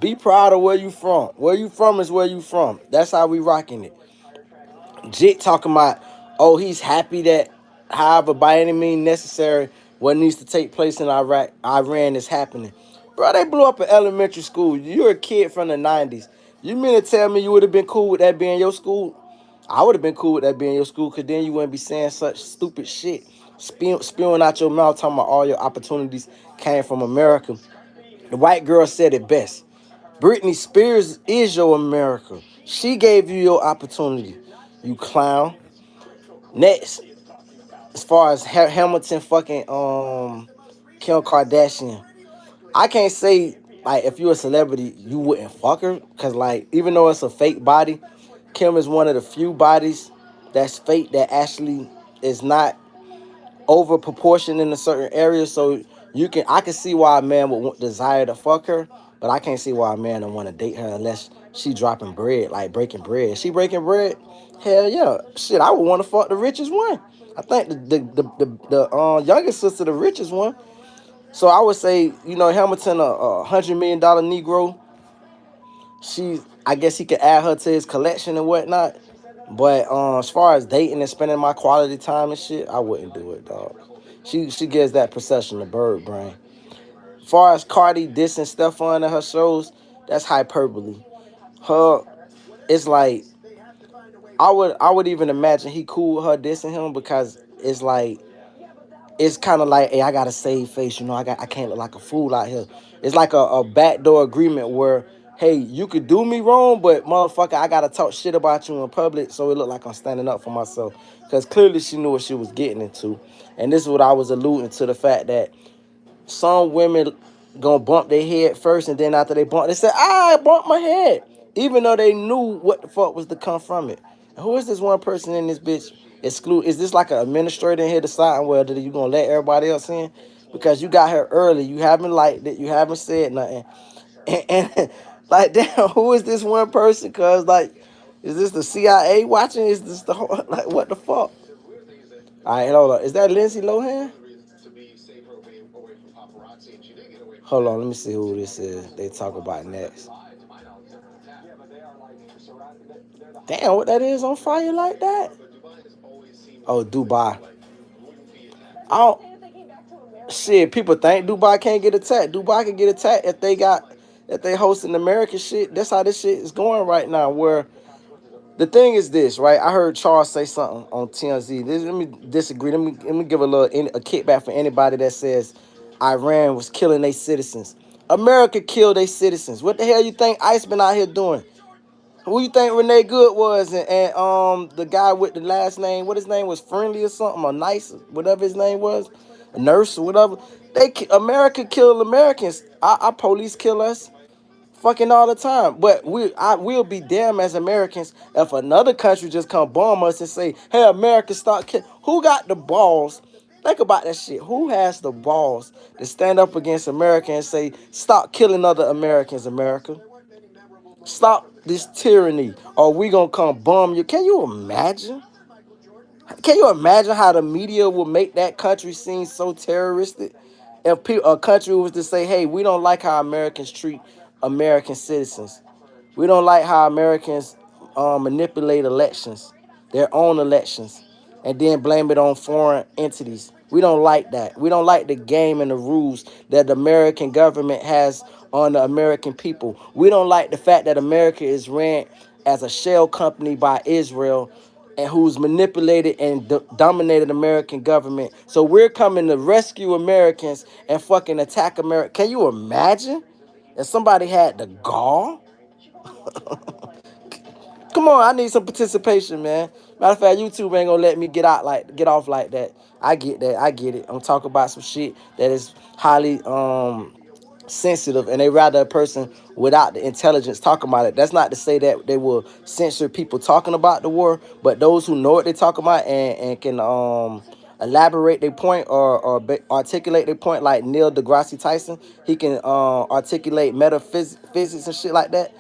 Be proud of where you from. Where you from is where you from. That's how we rocking it. Jit talking about, oh, he's happy that, however, by any means necessary, what needs to take place in Iran is happening. Bro, they blew up an elementary school. You're a kid from the 90s. You mean to tell me you would have been cool with that being your school? I would have been cool with that being your school, because then you wouldn't be saying such stupid shit, spewing out your mouth, talking about all your opportunities came from America. The white girl said it best. Britney Spears is your America. She gave you your opportunity, you clown. Next, as far as Hamilton fucking Kim Kardashian, I can't say like if you're a celebrity you wouldn't fuck her, because like even though it's a fake body, Kim is one of the few bodies that's fake that actually is not over proportion in a certain area. So I can see why a man would desire to fuck her, but I can't see why a man would want to date her unless she dropping bread, like breaking bread. She breaking bread? Hell yeah. Shit, I would want to fuck the richest one. I think the youngest sister, the richest one. So I would say, Hamilton, a $100 million Negro. I guess he could add her to his collection and whatnot. But as far as dating and spending my quality time and shit, I wouldn't do it, dog. She gives that procession of bird brain. As far as Cardi dissing Stefan in her shows, that's hyperbole. Her, it's like I would even imagine he cool with her dissing him, because it's kind of like, hey, I gotta save face, I can't look like a fool out here. It's like a backdoor agreement where, hey, you could do me wrong, but motherfucker, I gotta talk shit about you in public so it look like I'm standing up for myself. Because clearly she knew what she was getting into. And this is what I was alluding to, the fact that some women gonna bump their head first, and then after they bump, they say, I bumped my head, even though they knew what the fuck was to come from it. And who is this one person in this bitch exclude? Is this like an administrator in here deciding whether you gonna let everybody else in? Because you got here early, you haven't liked it, you haven't said nothing, and like, damn, who is this one person? Cause like, is this the CIA watching? Is this the whole, like, what the fuck? All right, hold on. Is that Lindsay Lohan? Hold on, let me see who this is. They talk about next. Damn, what that is on fire like that? Oh, Dubai. Oh, shit. People think Dubai can't get attacked. Dubai can get attacked if they hosting American shit. That's how this shit is going right now. Where the thing is this, right? I heard Charles say something on TMZ. Let me disagree. Let me give a kickback for anybody that says Iran was killing their citizens. America killed their citizens. What the hell you think ICE been out here doing? Who you think Renee Good was, and the guy with the last name, what his name was, Friendly or something, or Nice, whatever his name was, a nurse or whatever. America killed Americans. Our police kill us fucking all the time. But we'll be damned as Americans if another country just come bomb us and say, hey, America, stop killing. Who got the balls? Think about that shit. Who has the balls to stand up against America and say, stop killing other Americans, America? Stop this tyranny, or we gonna come bomb you. Can you imagine? Can you imagine how the media will make that country seem so terroristic? If a country was to say, hey, we don't like how Americans treat American citizens. We don't like how Americans manipulate elections, their own elections, and then blame it on foreign entities. We don't like that. We don't like the game and the rules that the American government has on the American people. We don't like the fact that America is ran as a shell company by Israel, and who's manipulated and dominated American government. So we're coming to rescue Americans and fucking attack America. Can you imagine if somebody had the gall? Come on, I need some participation, man. Matter of fact, YouTube ain't gonna let me get off like that. I get that. I get it. I'm talking about some shit that is highly sensitive, and they rather a person without the intelligence talking about it. That's not to say that they will censor people talking about the war, but those who know what they're talking about and can elaborate their point, or articulate their point, like Neil deGrasse Tyson, he can articulate metaphysics and shit like that.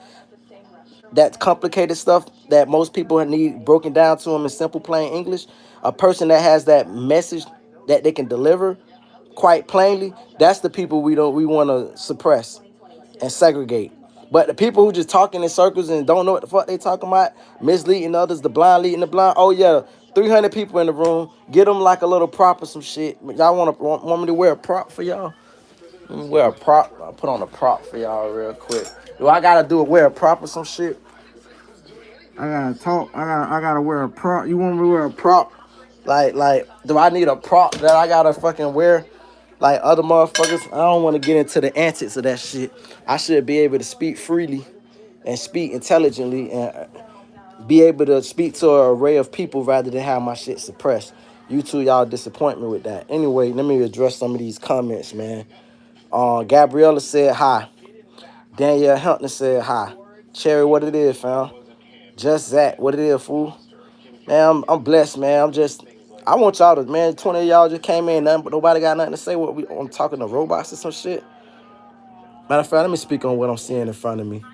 That complicated stuff that most people need broken down to them in simple plain English. A person that has that message that they can deliver quite plainly, that's the people we want to suppress and segregate. But the people who just talking in circles and don't know what the fuck they talking about, misleading others, the blind leading the blind. Oh yeah, 300 people in the room. Get them like a little prop or some shit. Y'all want me to wear a prop for y'all? Let me wear a prop. I'll put on a prop for y'all real quick. Do I gotta wear a prop or some shit? I gotta talk. I gotta wear a prop. You want me to wear a prop? Like, do I need a prop that I gotta fucking wear? Like other motherfuckers, I don't want to get into the antics of that shit. I should be able to speak freely and speak intelligently and be able to speak to an array of people rather than have my shit suppressed. You two, y'all disappoint me with that. Anyway, let me address some of these comments, man. Gabriella said hi. Danielle Hunter said hi. Cherry, what it is, fam? Just Zach, what it is, fool? Man, I'm blessed, man. I want y'all to, man, 20 of y'all just came in, nothing, but nobody got nothing to say. I'm talking to robots or some shit. Matter of fact, let me speak on what I'm seeing in front of me.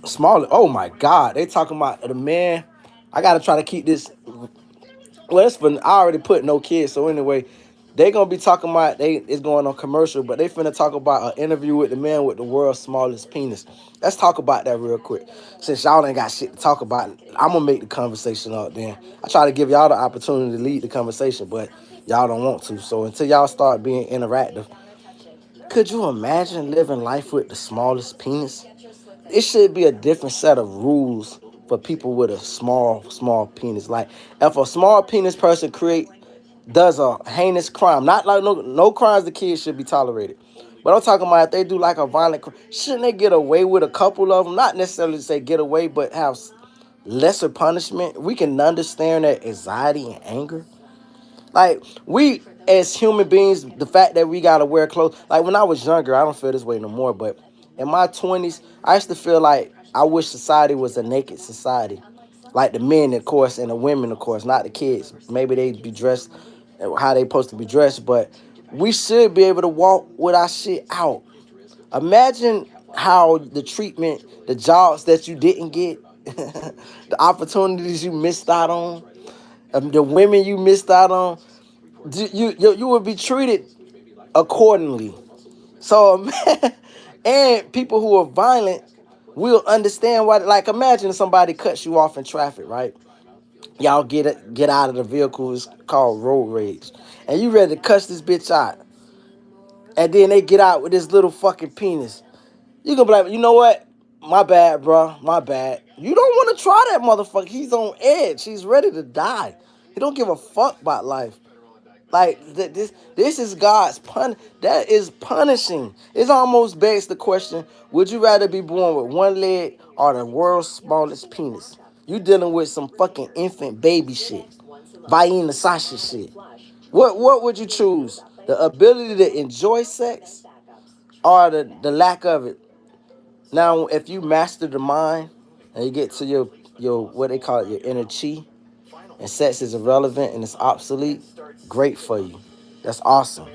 Smaller. Oh my God, they talking about the man. I gotta try to keep this. Well, it's for I already put no kids, so anyway, they gonna be talking about it's going on commercial, but they finna talk about an interview with the man with the world's smallest penis. Let's talk about that real quick. Since y'all ain't got shit to talk about, I'm gonna make the conversation up then. I try to give y'all the opportunity to lead the conversation, but y'all don't want to. So until y'all start being interactive, could you imagine living life with the smallest penis? It should be a different set of rules for people with a small penis. Like if a small penis person does a heinous crime, not like no crimes the kids should be tolerated. But I'm talking about if they do like a violent crime, shouldn't they get away with a couple of them? Not necessarily say get away, but have lesser punishment. We can understand their anxiety and anger. Like we as human beings, the fact that we gotta wear clothes. Like when I was younger, I don't feel this way no more. But in my 20s, I used to feel like I wish society was a naked society. Like the men, of course, and the women, of course, not the kids. Maybe they'd be dressed how they supposed to be dressed, but we should be able to walk with our shit out. Imagine how the treatment, the jobs that you didn't get, the opportunities you missed out on, the women you missed out on. You would be treated accordingly. So, and people who are violent will understand why. Like, imagine somebody cuts you off in traffic, right? Y'all get out of the vehicle. It's called road rage, and you ready to cuss this bitch out, and then they get out with this little fucking penis. You gonna be like, you know what? My bad, bro. My bad. You don't want to try that motherfucker. He's on edge. He's ready to die. He don't give a fuck about life. Like this is God's pun. That is punishing. It almost begs the question: would you rather be born with one leg or the world's smallest penis? You dealing with some fucking infant baby shit, Vienna Sasha shit. What would you choose? The ability to enjoy sex or the lack of it? Now, if you master the mind and you get to your what they call it, your inner chi, and sex is irrelevant and it's obsolete, great for you. That's awesome.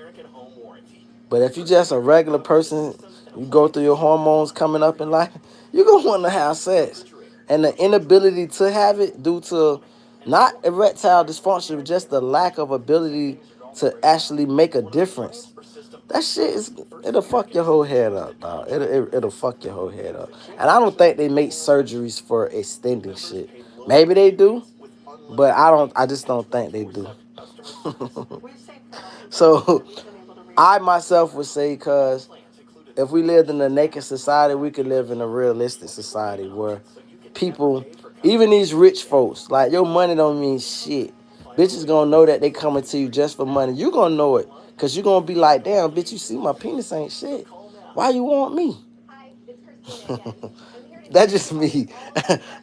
But if you just a regular person, you go through your hormones coming up in life, you're going to want to have sex. And the inability to have it due to not erectile dysfunction, but just the lack of ability to actually make a difference. That shit it'll fuck your whole head up, dog. It'll fuck your whole head up. And I don't think they make surgeries for extending shit. Maybe they do, but I just don't think they do. So I myself would say, cause if we lived in a naked society, we could live in a realistic society where people, even these rich folks, like your money don't mean shit. Bitches gonna know that they coming to you just for money. You gonna know it, cause you gonna be like, damn, bitch, you see my penis ain't shit. Why you want me? That's just me.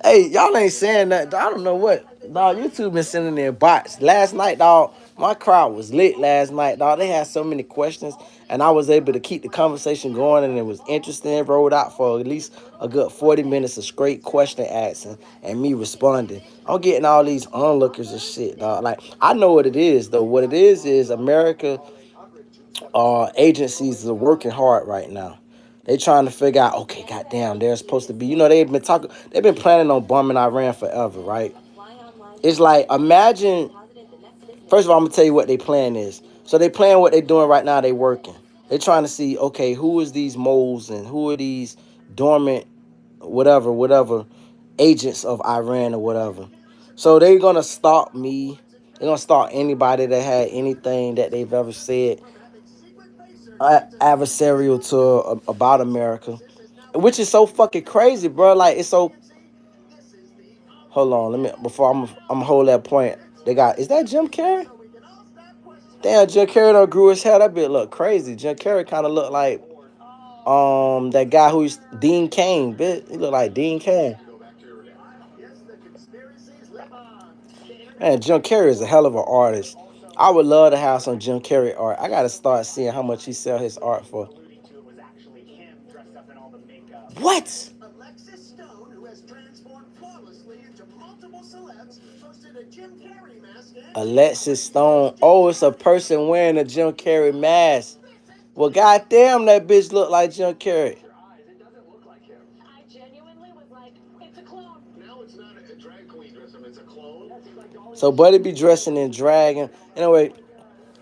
Hey, y'all ain't saying that. I don't know what. Dog, YouTube been sending their bots. Last night, dog, my crowd was lit last night, dog. They had so many questions, and I was able to keep the conversation going, and it was interesting. It rolled out for at least a good 40 minutes of straight question asking and me responding. I'm getting all these onlookers and shit, dog. Like, I know what it is, though. What it is America agencies are working hard right now. They trying to figure out, okay, goddamn, they're supposed to be, they've been planning on bombing Iran forever, right? It's like, imagine, first of all, I'm gonna tell you what their plan is. So they playing what they doing right now. They working. They trying to see, okay, who is these moles and who are these dormant, whatever, agents of Iran or whatever. So they're gonna stop me. They're gonna stop anybody that had anything that they've ever said adversarial to about America, which is so fucking crazy, bro. Like it's so. Hold on, let me before I'm hold that point. They got is that Jim Carrey? Damn, Jim Carrey done grew his hair. That bit look crazy. Jim Carrey kind of look like that guy who's Dean Cain. Bit he look like Dean Cain. Man, Jim Carrey is a hell of an artist. I would love to have some Jim Carrey art. I gotta start seeing how much he sell his art for. What? Alexis Stone. Oh, it's a person wearing a Jim Carrey mask. Well, goddamn, that bitch look like Jim Carrey. So Buddy be dressing in drag. Anyway,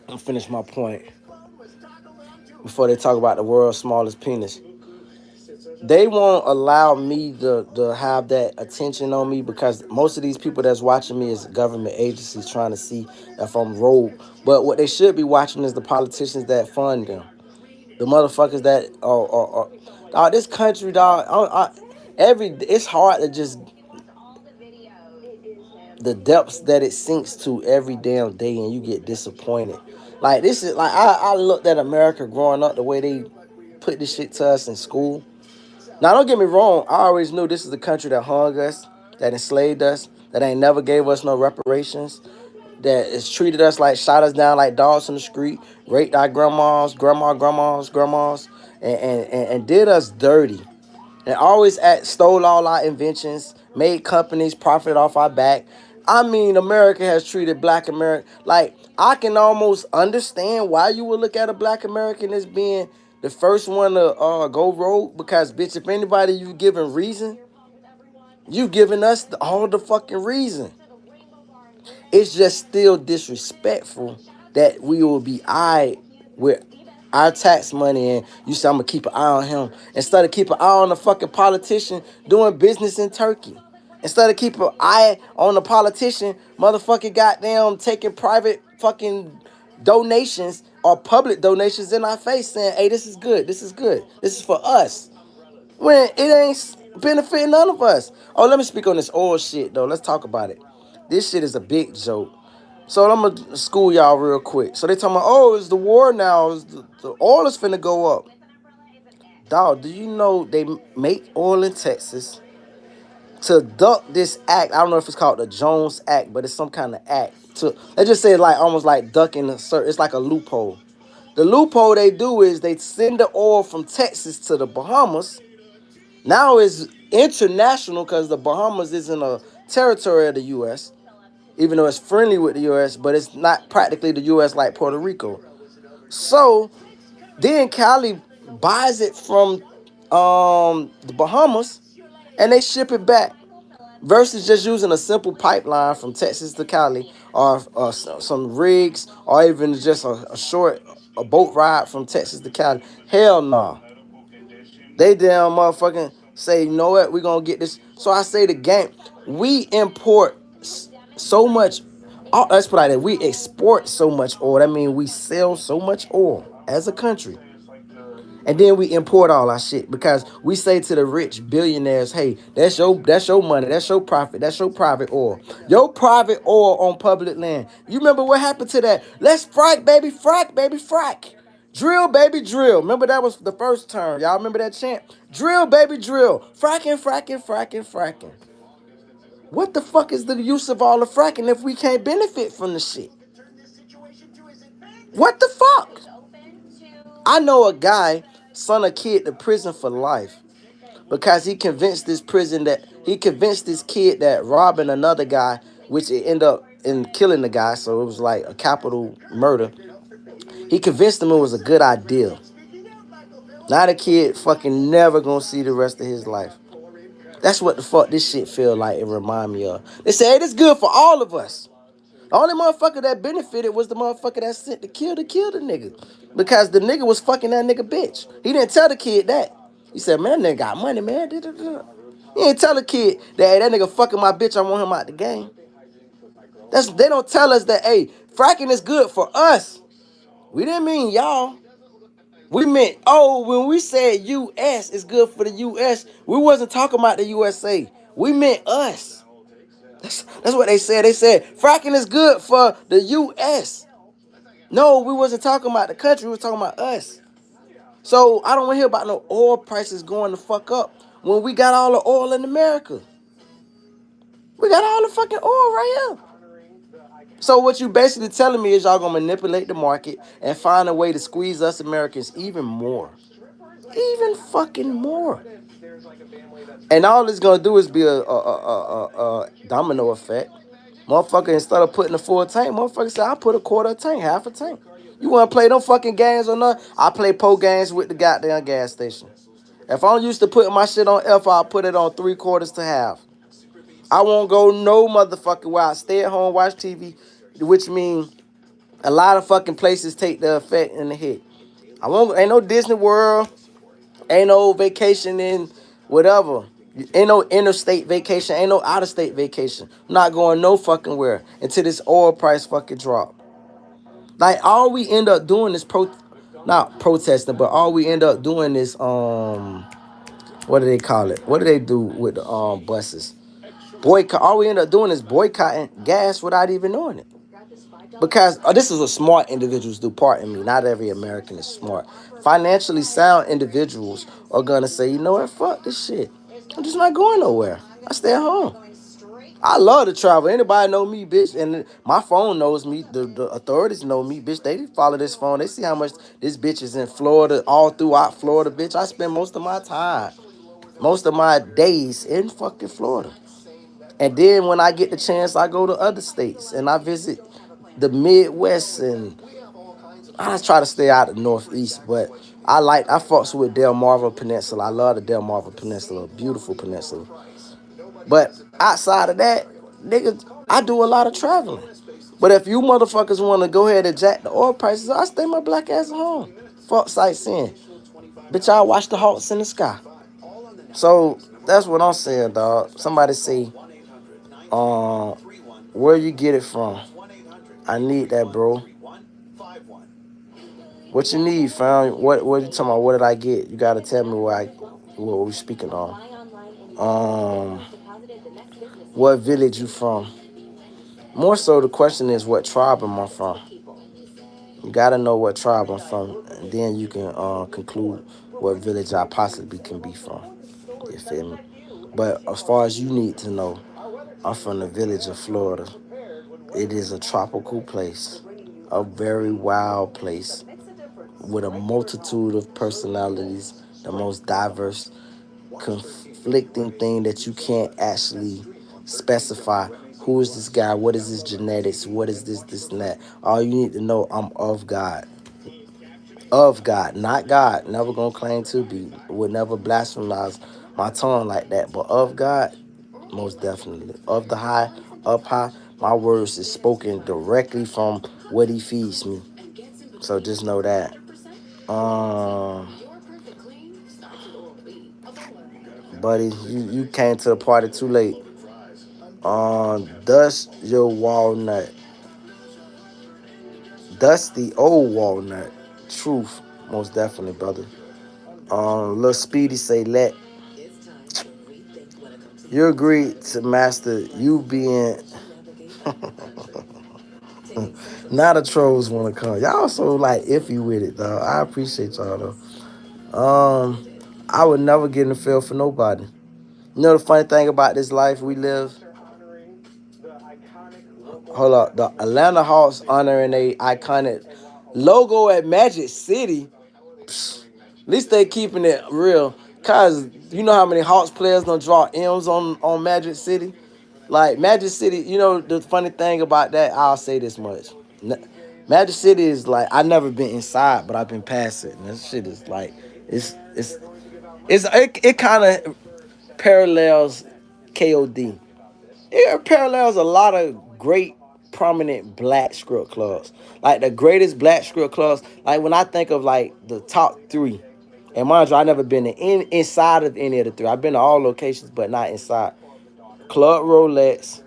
I'm finish my point before they talk about the world's smallest penis. They won't allow me to have that attention on me because most of these people that's watching me is government agencies trying to see if I'm rogue. But what they should be watching is the politicians that fund them. The motherfuckers that are dog, this country, dog, it's hard to just the depths that it sinks to every damn day and you get disappointed. Like this is like I looked at America growing up the way they put this shit to us in school. Now don't get me wrong, I always knew this is the country that hung us, that enslaved us, that ain't never gave us no reparations, that has treated us like shot us down like dogs in the street, raped our grandmas, and did us dirty. And always stole all our inventions, made companies profit off our back. I mean, America has treated black America like I can almost understand why you would look at a black American as being the first one to go rogue because bitch, if anybody you giving reason, you giving us all the fucking reason. It's just still disrespectful that we will be eyed with our tax money and you say I'm gonna keep an eye on him instead of keep an eye on the fucking politician doing business in Turkey. Instead of keep an eye on the politician, motherfucking goddamn taking private fucking donations or public donations in our face saying, hey, this is good, this is good, this is for us. When it ain't benefiting none of us. Oh, let me speak on this oil shit though. Let's talk about it. This shit is a big joke. So I'm gonna school y'all real quick. So they talking about, oh, it's the war now. The oil is finna go up. Dog, do you know they make oil in Texas to duck this act? I don't know if it's called the Jones Act, but it's some kind of act. Let's just say like almost like ducking a certain. It's like a loophole. The loophole they do is they send the oil from Texas to the Bahamas. Now it's international because the Bahamas isn't a territory of the U.S., even though it's friendly with the U.S., but it's not practically the U.S. like Puerto Rico. So then Cali buys it from the Bahamas and they ship it back versus just using a simple pipeline from Texas to Cali or some rigs or even just a boat ride from Texas to Cali. Hell no. Nah. They damn motherfucking say, you know what, we gonna get this. So I say the game, we import so much, let's put it like that, we export so much oil. That means we sell so much oil as a country. And then we import all our shit because we say to the rich billionaires, hey, that's your money, that's your profit, that's your private oil. Your private oil on public land. You remember what happened to that? Let's frack, baby, frack, baby, frack. Drill, baby, drill. Remember that was the first term. Y'all remember that chant? Drill, baby, drill. Fracking, fracking, fracking, fracking. What the fuck is the use of all the fracking if we can't benefit from the shit? What the fuck? I know a guy sent a kid to prison for life because he convinced this kid that robbing another guy, which it ended up in killing the guy, so it was like a capital murder. He convinced him it was a good idea. Now the kid fucking never gonna see the rest of his life. That's what the fuck this shit feel like. It remind me of. They say, hey, this good for all of us. Only motherfucker that benefited was the motherfucker that sent to kill the nigga. Because the nigga was fucking that nigga bitch. He didn't tell the kid that. He said, man, that nigga got money, man. He didn't tell the kid that, hey, that nigga fucking my bitch, I want him out the game. They don't tell us that, hey, fracking is good for us. We didn't mean y'all. We meant, oh, when we said US is good for the US, we wasn't talking about the USA. We meant us. That's what they said. They said fracking is good for the US. No, we wasn't talking about the country. We was talking about us. So I don't want to hear about no oil prices going the fuck up when we got all the oil in America. We got all the fucking oil right here. So what you basically telling me is y'all gonna manipulate the market and find a way to squeeze us Americans even more. Even fucking more. And all it's gonna do is be a domino effect. Motherfucker, instead of putting a full tank, motherfucker say, I put a quarter tank, half a tank. You wanna play them fucking games or not? I play po games with the goddamn gas station. If I'm used to putting my shit on F, I'll put it on 3/4 to half. I won't go no motherfucking while I stay at home, watch TV, which means a lot of fucking places take the effect and the hit. Ain't no Disney World, ain't no vacation in whatever. Ain't no interstate vacation, ain't no out of state vacation. I'm not going no fucking where until this oil price fucking drop. Like all we end up doing is not protesting, but all we end up doing is what do they call it? What do they do with the buses? Boycott. All we end up doing is boycotting gas without even knowing it. Because this is a smart individuals do. Pardon me. Not every American is smart. Financially sound individuals are gonna say, you know what? Fuck this shit. I'm just not going nowhere. I stay at home. I love to travel. Anybody know me, bitch? And my phone knows me. The authorities know me, bitch. They follow this phone. They see how much this bitch is in Florida, all throughout Florida, bitch. I spend most of my time, most of my days in fucking Florida. And then when I get the chance, I go to other states and I visit the Midwest, and I try to stay out of the Northeast, but I fucks with Delmarva Peninsula. I love the Delmarva Peninsula, beautiful peninsula. But outside of that, nigga, I do a lot of traveling. But if you motherfuckers want to go ahead and jack the oil prices, I stay my black ass at home. Fuck sightseeing. Bitch, I watch the hawks in the sky. So that's what I'm saying, dog. Somebody say, where you get it from? I need that, bro. What you need, fam? What you talking about? What did I get? You gotta tell me what we speaking on. Um, what village you from? More so, the question is what tribe am I from? You gotta know what tribe I'm from, and then you can conclude what village I possibly can be from. You feel me? But as far as you need to know, I'm from the village of Florida. It is a tropical place, a very wild place with a multitude of personalities, the most diverse, conflicting thing that you can't actually specify. Who is this guy? What is his genetics? What is this, and that? All you need to know, I'm of God. Of God, not God. Never gonna claim to be. Would never blasphemize my tongue like that. But of God, most definitely. Of the high, up high, my words is spoken directly from what he feeds me. So just know that. Um, buddy, you came to the party too late. Dust your walnut. Dusty old walnut. Truth, most definitely, brother. Lil Speedy say let you agree to master you being now the trolls wanna come. Y'all so like iffy with it, though. I appreciate y'all though. I would never get in the field for nobody. You know the funny thing about this life we live? Hold up, the Atlanta Hawks honoring a iconic logo at Magic City. Psst, at least they keeping it real. Cause you know how many Hawks players don't draw M's on Magic City? Like Magic City, you know the funny thing about that, I'll say this much. Magic City is like I never been inside, but I've been past it. And this shit is like it kind of parallels KOD. It parallels a lot of great prominent black strip clubs. Like the greatest black strip clubs. Like when I think of like the top three, and mind you, I never been inside of any of the three. I've been to all locations, but not inside. Club Rolex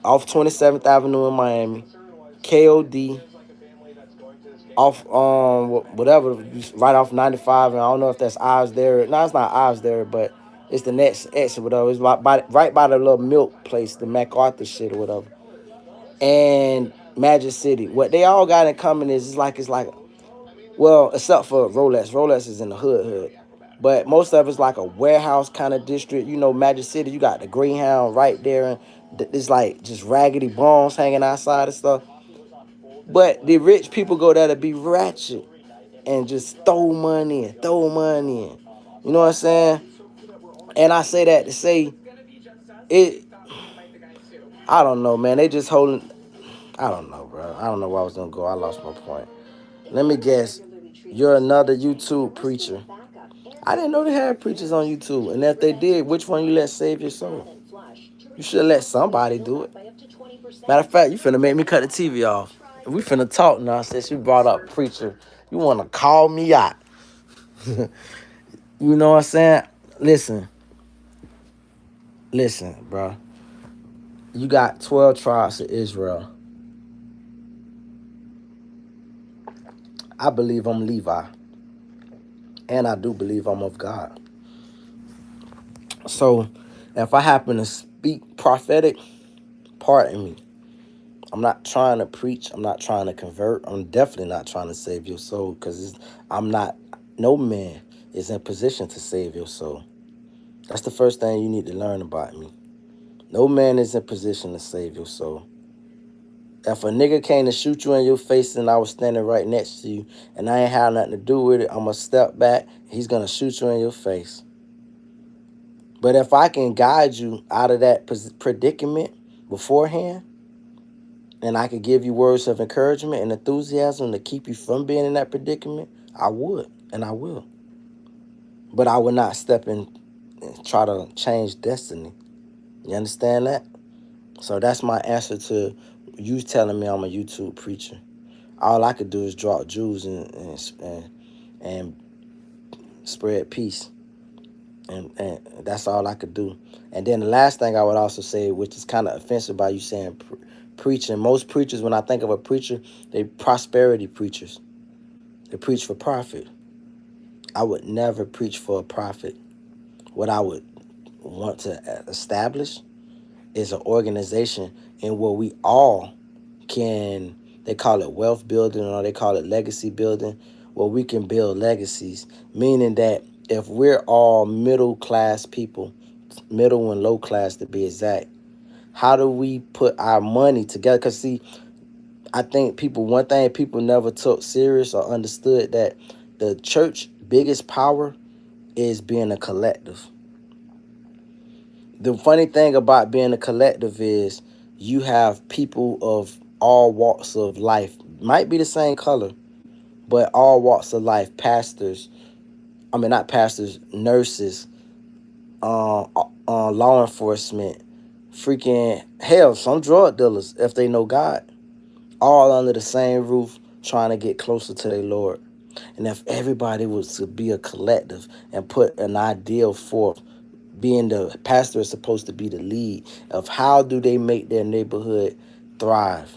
off 27th Avenue in Miami. KOD off whatever, right off 95, and I don't know if that's Ives there. No, it's not Ives there, but it's the next exit or whatever. It's right by the little milk place, the MacArthur shit or whatever. And Magic City. What they all got in common is it's like well, except for Rolex. Rolex is in the hood. But most of it's like a warehouse kind of district. You know, Magic City, you got the Greyhound right there, and it's like just raggedy bones hanging outside and stuff. But the rich people go there to be ratchet and just throw money in, throw money in. You know what I'm saying? And I say that to say it. I don't know, man. They just holding. I don't know, bro. I don't know where I was gonna go. I lost my point. Let me guess. You're another YouTube preacher. I didn't know they had preachers on YouTube. And if they did, which one you let save your soul? You should let somebody do it. Matter of fact, you finna make me cut the TV off. We finna talk now since you brought up preacher. You wanna call me out. You know what I'm saying? Listen, bro. You got 12 tribes of Israel. I believe I'm Levi. And I do believe I'm of God. So, if I happen to speak prophetic, pardon me. I'm not trying to preach. I'm not trying to convert. I'm definitely not trying to save your soul because I'm not, no man is in position to save your soul. That's the first thing you need to learn about me. No man is in position to save your soul. If a nigga came to shoot you in your face and I was standing right next to you and I ain't had nothing to do with it, I'm going to step back. He's going to shoot you in your face. But if I can guide you out of that predicament beforehand, and I could give you words of encouragement and enthusiasm to keep you from being in that predicament, I would, and I will. But I would not step in and try to change destiny. You understand that? So that's my answer to you telling me I'm a YouTube preacher. All I could do is drop jewels and spread peace. And that's all I could do. And then the last thing I would also say, which is kind of offensive by you saying preaching. Most preachers, when I think of a preacher, they prosperity preachers. They preach for profit. I would never preach for a profit. What I would want to establish is an organization in where we all can, they call it wealth building or they call it legacy building, where we can build legacies, meaning that if we're all middle class people, middle and low class to be exact, how do we put our money together? Because see, I think one thing people never took serious or understood, that the church biggest power is being a collective. The funny thing about being a collective is you have people of all walks of life, might be the same color, but all walks of life, not pastors, nurses, law enforcement, freaking hell, some drug dealers, if they know God, all under the same roof trying to get closer to their Lord. And if everybody was to be a collective and put an ideal forth, being the pastor is supposed to be the lead of how do they make their neighborhood thrive,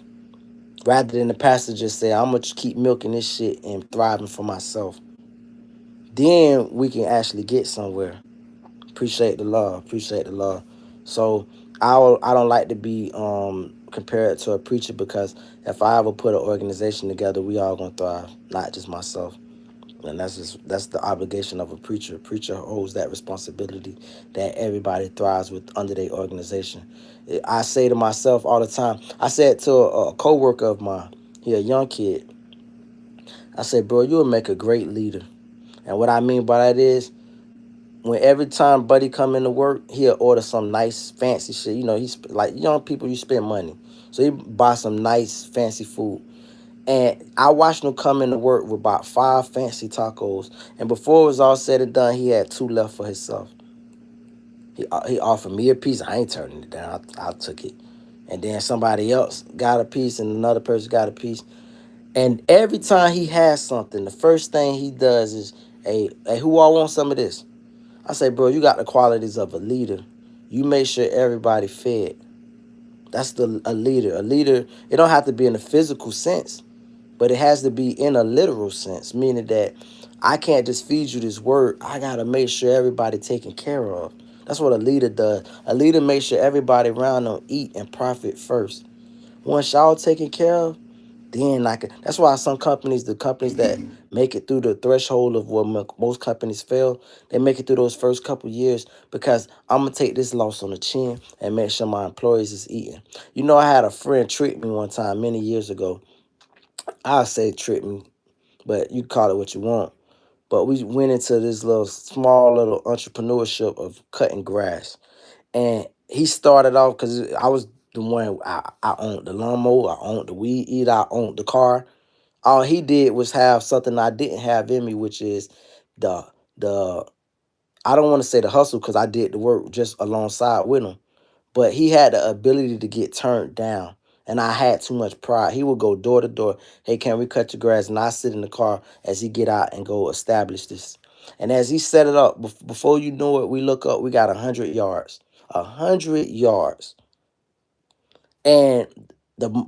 rather than the pastor just say, I'm going to keep milking this shit and thriving for myself. Then we can actually get somewhere. Appreciate the law. So I don't like to be compared to a preacher, because if I ever put an organization together, we all gonna thrive, not just myself. And that's the obligation of a preacher. A preacher holds that responsibility that everybody thrives with under their organization. I say to myself all the time, I said to a co-worker of mine, he a young kid, I said, bro, you'll make a great leader. And what I mean by that is, when every time buddy come into work, he'll order some nice fancy shit. You know, he's like young people, you spend money. So he buy some nice fancy food. And I watched him come into work with about 5 fancy tacos. And before it was all said and done, he had 2 left for himself. He offered me a piece. I ain't turning it down. I took it. and then somebody else got a piece, and another person got a piece. And every time he has something, the first thing he does is, hey, who all want some of this? I say, bro, you got the qualities of a leader. You make sure everybody fed. That's a leader. A leader, it don't have to be in a physical sense, but it has to be in a literal sense, meaning that I can't just feed you this word. I gotta make sure everybody taken care of. That's what a leader does. A leader makes sure everybody around them eat and profit first. Once y'all taken care of, then like that's why some companies, the companies that make it through the threshold of where most companies fail, they make it through those first couple years because I'm gonna take this loss on the chin and make sure my employees is eating. You know, I had a friend trick me one time many years ago. I say trick me, but you call it what you want. But we went into this little small little entrepreneurship of cutting grass. And he started off because I was the one, I owned the lawnmower, I owned the weed eater, I owned the car. All he did was have something I didn't have in me, which is the the I don't want to say the hustle because I did the work just alongside with him, but he had the ability to get turned down. And I had too much pride. He would go door to door. Hey, can we cut your grass? And I sit in the car as he get out and go establish this. And as he set it up, before you know it, we look up, we got 100 yards. 100 yards. And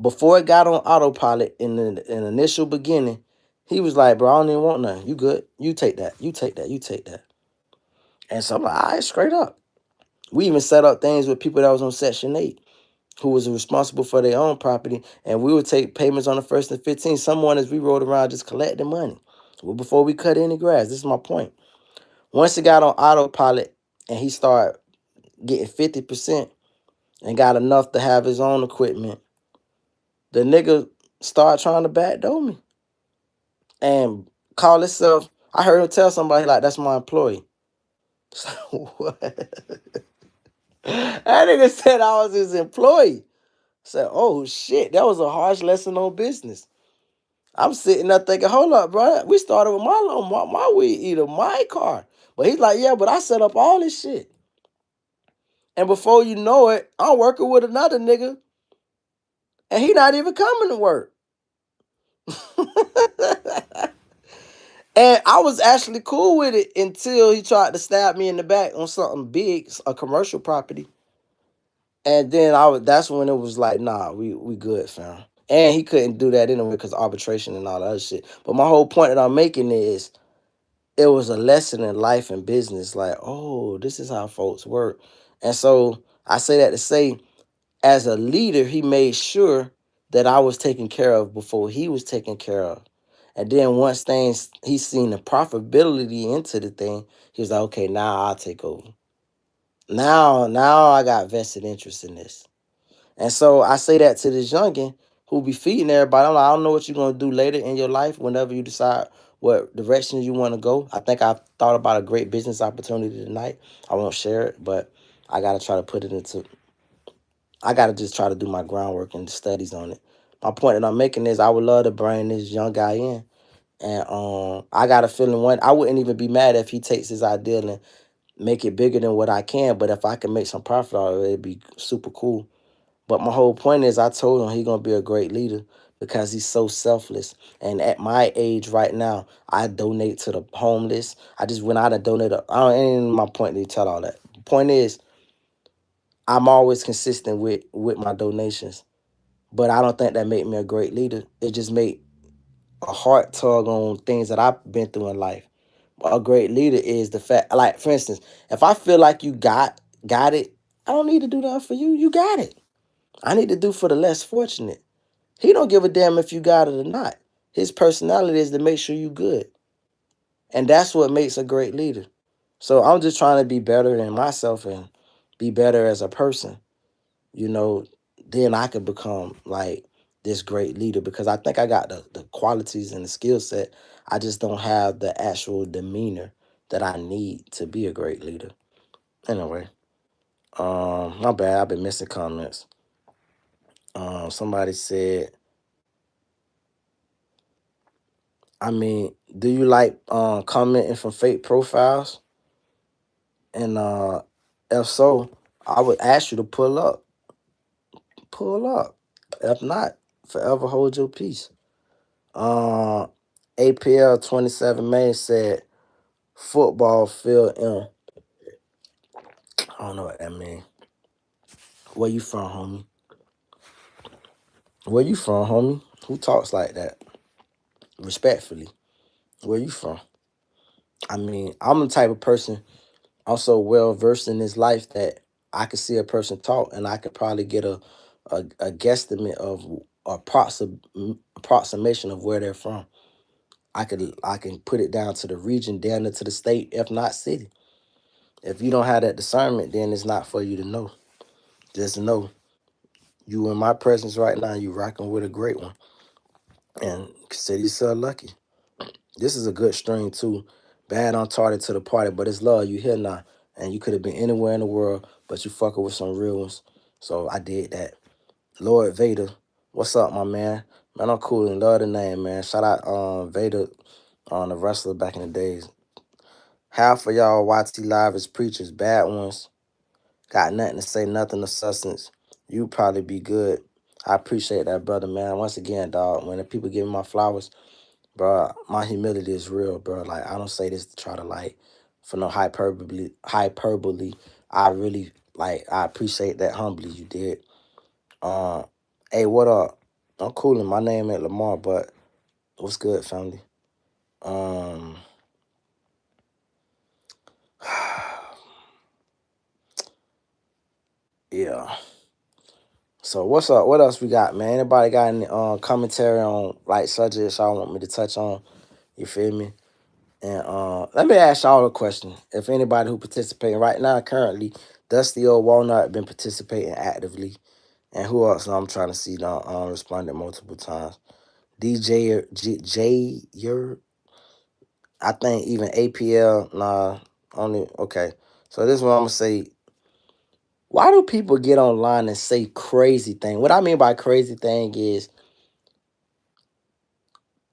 before it got on autopilot in the initial beginning, he was like, bro, I don't even want nothing. You good. You take that. You take that. You take that. And so I'm like, all right, straight up. We even set up things with people that was on Section 8 who was responsible for their own property, and we would take payments on the 1st and 15th. Some mornings we rode around just collecting money. Well, before we cut any grass, this is my point. Once it got on autopilot and he started getting 50% and got enough to have his own equipment, the nigga started trying to backdoor me and call himself. I heard him tell somebody like, that's my employee. So what? That nigga said I was his employee. Said, oh shit, that was a harsh lesson on business. I'm sitting there thinking, hold up, bro. We started with my weed eater, my car. But he's like, yeah, but I set up all this shit. And before you know it, I'm working with another nigga, and he not even coming to work. And I was actually cool with it until he tried to stab me in the back on something big, a commercial property. And then that's when it was like, nah, we good, fam. And he couldn't do that anyway because arbitration and all that other shit. But my whole point that I'm making is it was a lesson in life and business. Like, oh, this is how folks work. And so I say that to say, as a leader, he made sure that I was taken care of before he was taken care of. And then once things, he seen the profitability into the thing, he was like, okay, now I'll take over. Now I got vested interest in this. And so I say that to this youngin who be feeding everybody. I'm like, I don't know what you're gonna do later in your life whenever you decide what direction you want to go. I think I've thought about a great business opportunity tonight. I won't share it, but I gotta try to put it into I gotta just try to do my groundwork and the studies on it. My point that I'm making is I would love to bring this young guy in. And I got a feeling I wouldn't even be mad if he takes his idea and make it bigger than what I can. But if I can make some profit out of it, it'd be super cool. But my whole point is I told him he's going to be a great leader because he's so selfless. And at my age right now, I donate to the homeless. I just went out and donated. I don't, ain't my point to tell all that. The point is I'm always consistent with my donations. But I don't think that made me a great leader. It just made a heart tug on things that I've been through in life. A great leader is the fact, like, for instance, if I feel like you got it, I don't need to do that for you. You got it. I need to do for the less fortunate. He don't give a damn if you got it or not. His personality is to make sure you good. And that's what makes a great leader. So I'm just trying to be better than myself and be better as a person. You know, then I could become like this great leader because I think I got the qualities and the skill set. I just don't have the actual demeanor that I need to be a great leader. Anyway, my bad. I've been missing comments. Somebody said, I mean, do you like commenting from fake profiles? And if so, I would ask you to pull up. pull up. If not, forever hold your peace. Uh, APL 27 May said football field in. I don't know what that means. Where you from, homie? Where you from, homie? Who talks like that? Respectfully. Where you from? I mean, I'm the type of person, I'm so well versed in this life that I could see a person talk and I could probably get a guesstimate of approximation of where they're from. I can put it down to the region, down into the state, if not city. If you don't have that discernment, then it's not for you to know. Just know you in my presence right now, you rocking with a great one. And consider yourself lucky. This is a good string too. Bad untarded to the party, but it's love. You here now. And you could have been anywhere in the world, but you fucking with some real ones. So I did that. Lord Vader, what's up, my man? Man, I'm cool and love the name, man. Shout out Vader on the wrestler back in the days. Half of y'all YT Live is preachers, bad ones. Got nothing to say, nothing of substance. You probably be good. I appreciate that, brother, man. Once again, dog, when the people give me my flowers, bro, my humility is real, bro. Like, I don't say this to try to, like, for no hyperbole. I really, like, I appreciate that humbly you did. Uh, hey, what up? I'm coolin'. My name ain't Lamar, but what's good, family? Um, yeah. So what's up? What else we got, man? Anybody got any commentary on like subjects y'all want me to touch on? You feel me? And let me ask y'all a question. If anybody who participating right now currently, Dusty or Walnut been participating actively, and who else I'm trying to see now responded multiple times. DJ your I think even APL, nah, only okay. So this is what I'm gonna say. Why do people get online and say crazy thing? What I mean by crazy thing is,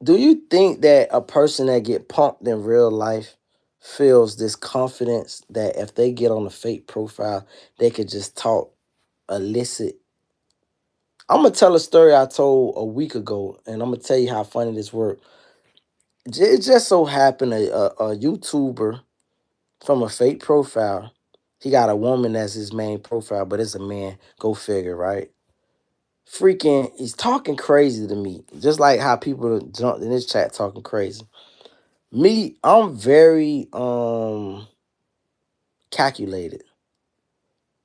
do you think that a person that get pumped in real life feels this confidence that if they get on a fake profile, they could just talk illicit? I'm gonna tell a story I told a week ago, and I'm gonna tell you how funny this worked. It just so happened a YouTuber from a fake profile, he got a woman as his main profile, but it's a man. Go figure, right? Freaking, he's talking crazy to me, just like how people jumped in this chat talking crazy. Me, I'm very calculated.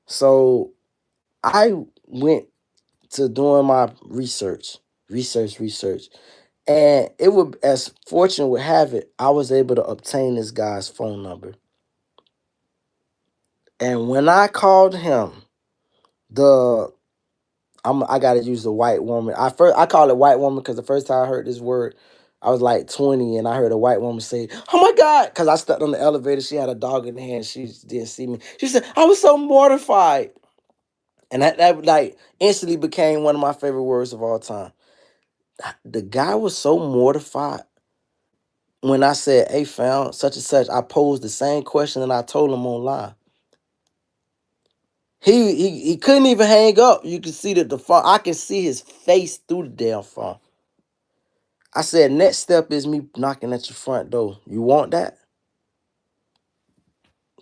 So I went to doing my research. And it would, as fortune would have it, I was able to obtain this guy's phone number. And when I called him, the I gotta use the white woman. I call it white woman because the first time I heard this word, I was like 20 and I heard a white woman say, "Oh my God," because I stepped on the elevator. She had a dog in the hand. She didn't see me. She said, "I was so mortified." And that like instantly became one of my favorite words of all time. The guy was so mortified when I said, "Hey, fam, such and such." I posed the same question that I told him online. He couldn't even hang up. You can see that the phone. I can see his face through the damn phone. I said, next step is me knocking at your front door. You want that?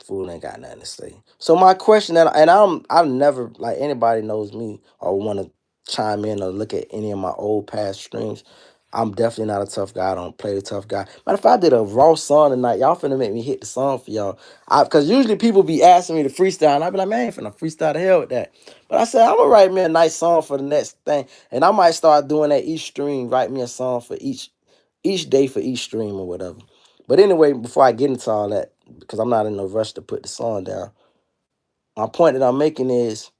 Fool ain't got nothing to say. So my question and I've never like anybody knows me or want to chime in or look at any of my old past streams. I'm definitely not a tough guy. I don't play the tough guy. Matter if I did a raw song tonight, y'all finna make me hit the song for y'all. Cause usually people be asking me to freestyle, and I be like, man, I ain't finna freestyle the hell with that. But I said I'm gonna write me a nice song for the next thing, and I might start doing that each stream. Write me a song for each day for each stream or whatever. But anyway, before I get into all that, because I'm not in no rush to put the song down, my point that I'm making is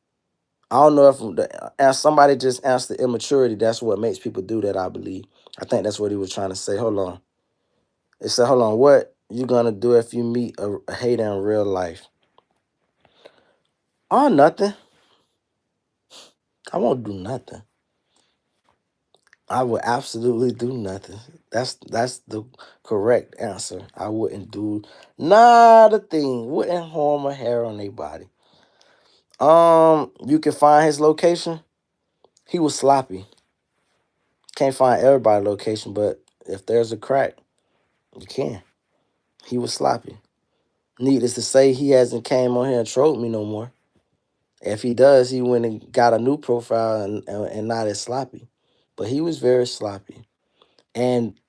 I don't know as somebody just answered immaturity. That's what makes people do that, I believe. I think that's what he was trying to say. Hold on. It said, hold on, what you gonna do if you meet a hater in real life? Oh, nothing. I won't do nothing. I would absolutely do nothing. That's the correct answer. I wouldn't do not a thing. Wouldn't harm a hair on anybody. You can find his location. He was sloppy. Can't find everybody's location, but if there's a crack, you can. He was sloppy. Needless to say, he hasn't came on here and trolled me no more. If he does, he went and got a new profile and not as sloppy. But he was very sloppy. And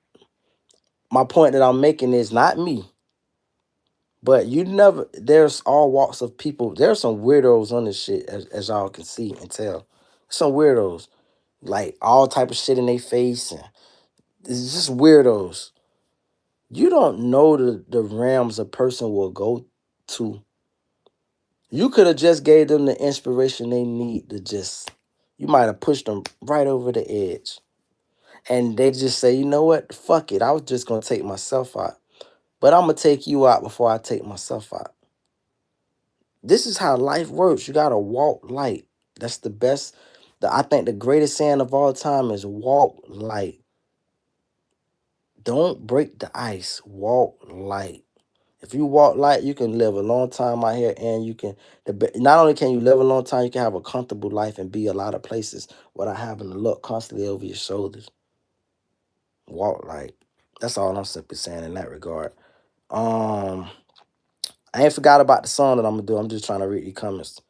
my point that I'm making is not me, but you never, there's all walks of people. There's some weirdos on this shit, as y'all can see and tell. Some weirdos. Like all type of shit in their face. And it's just weirdos. You don't know the realms a person will go to. You could have just gave them the inspiration they need to just, you might have pushed them right over the edge. And they just say, you know what? Fuck it. I was just going to take myself out. But I'm going to take you out before I take myself out. This is how life works. You got to walk light. That's the best. I think the greatest saying of all time is walk light. Don't break the ice. Walk light. If you walk light, you can live a long time out here, and you can. Not only can you live a long time, you can have a comfortable life and be a lot of places without having to look constantly over your shoulders. Walk light. That's all I'm simply saying in that regard. I ain't forgot about the song that I'm gonna do. I'm just trying to read the comments.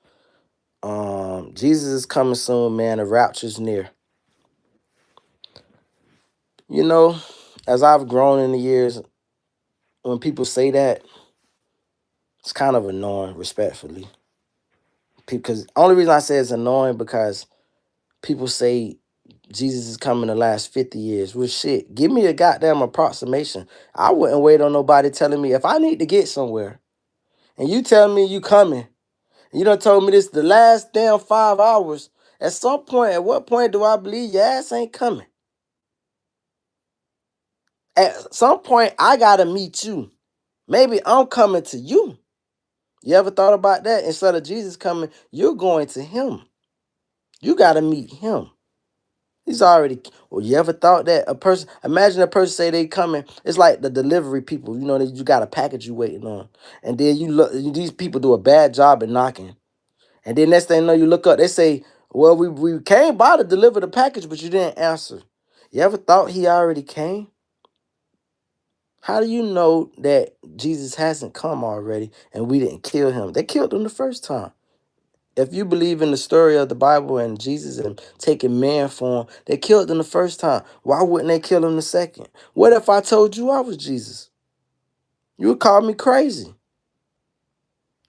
Jesus is coming soon, man. The rapture's near. You know, as I've grown in the years, when people say that, it's kind of annoying, respectfully. Because only reason I say it's annoying because people say Jesus is coming to last 50 years. Well, shit, give me a goddamn approximation. I wouldn't wait on nobody telling me if I need to get somewhere and you tell me you coming. You done told me this the last damn 5 hours. At some point, at what point do I believe your ass ain't coming? At some point, I gotta meet you. Maybe I'm coming to you. You ever thought about that? Instead of Jesus coming, you're going to him. You gotta meet him. He's already. Well, you ever thought that a person? Imagine a person say they coming. It's like the delivery people. You know, you got a package you waiting on, and then you look. These people do a bad job at knocking, and then next thing you know, you look up. They say, "Well, we came by to deliver the package, but you didn't answer." You ever thought he already came? How do you know that Jesus hasn't come already, and we didn't kill him? They killed him the first time. If you believe in the story of the Bible and Jesus and taking man form, they killed him the first time. Why wouldn't they kill him the second? What if I told you I was Jesus? You would call me crazy.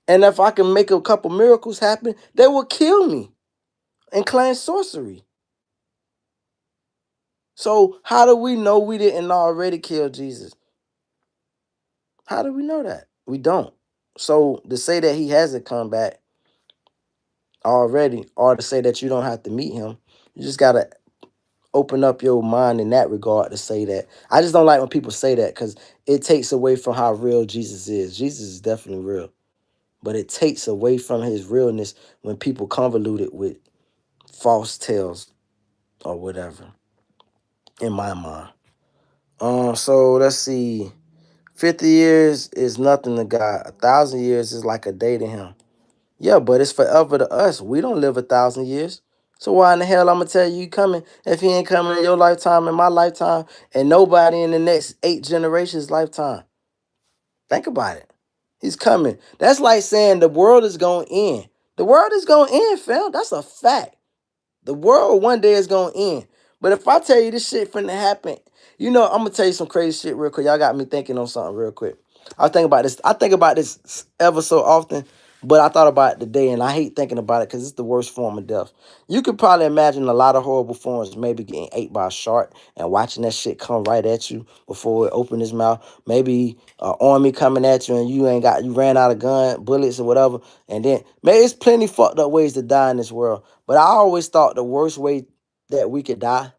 And if I can make a couple miracles happen, they will kill me and claim sorcery. So how do we know we didn't already kill Jesus? How do we know that? We don't. So to say that he hasn't come back already, or to say that you don't have to meet him, you just gotta open up your mind in that regard to say that. I just don't like when people say that because it takes away from how real Jesus is. Jesus is definitely real, but it takes away from his realness when people convolute it with false tales or whatever, in my mind. So let's see. 50 years is nothing to God. 1,000 years is like a day to him. Yeah, but it's forever to us. We don't live 1,000 years. So why in the hell I'm gonna tell you coming if he ain't coming in your lifetime, in my lifetime, and nobody in the next 8 generations' lifetime? Think about it. He's coming. That's like saying the world is gonna end. The world is gonna end, fam. That's a fact. The world one day is gonna end. But if I tell you this shit finna happen, you know, I'm gonna tell you some crazy shit real quick. Y'all got me thinking on something real quick. I think about this. I think about this ever so often, but I thought about it today, and I hate thinking about it because it's the worst form of death. You could probably imagine a lot of horrible forms, maybe getting ate by a shark and watching that shit come right at you before it opened its mouth. Maybe an army coming at you and you ran out of gun, bullets or whatever. And then, man, it's plenty fucked up ways to die in this world. But I always thought the worst way that we could die,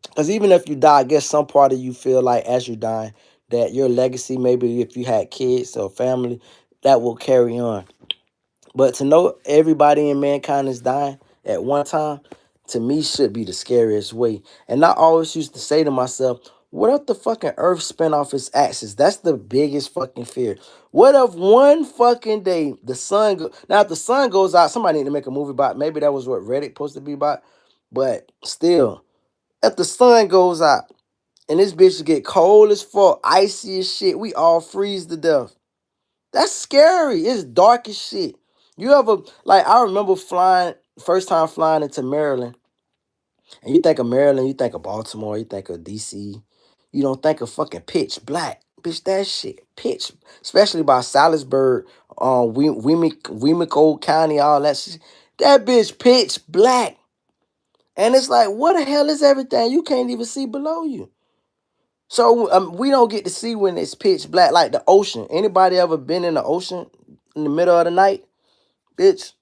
because even if you die, I guess some part of you feel like as you die, that your legacy, maybe if you had kids or family, that will carry on. But to know everybody in mankind is dying at one time, to me, should be the scariest way. And I always used to say to myself, What if the fucking earth spin off its axis? That's the biggest fucking fear. What if one fucking day the sun now if the sun goes out, somebody need to make a movie about it. Maybe that was what Reddit supposed to be about. But still, if the sun goes out and this bitch get cold as fuck, icy as shit, we all freeze to death. That's scary. It's dark as shit. You ever like I remember flying first time flying into Maryland, and you think of Maryland, you think of Baltimore, you think of DC, you don't think of fucking pitch black. Bitch, that shit pitch, especially by Salisbury, Wemiko County, all that shit. That bitch pitch black, and it's like, what the hell is everything? You can't even see below you. So we don't get to see when it's pitch black, like the ocean. Anybody ever been in the ocean in the middle of the night? Bitch,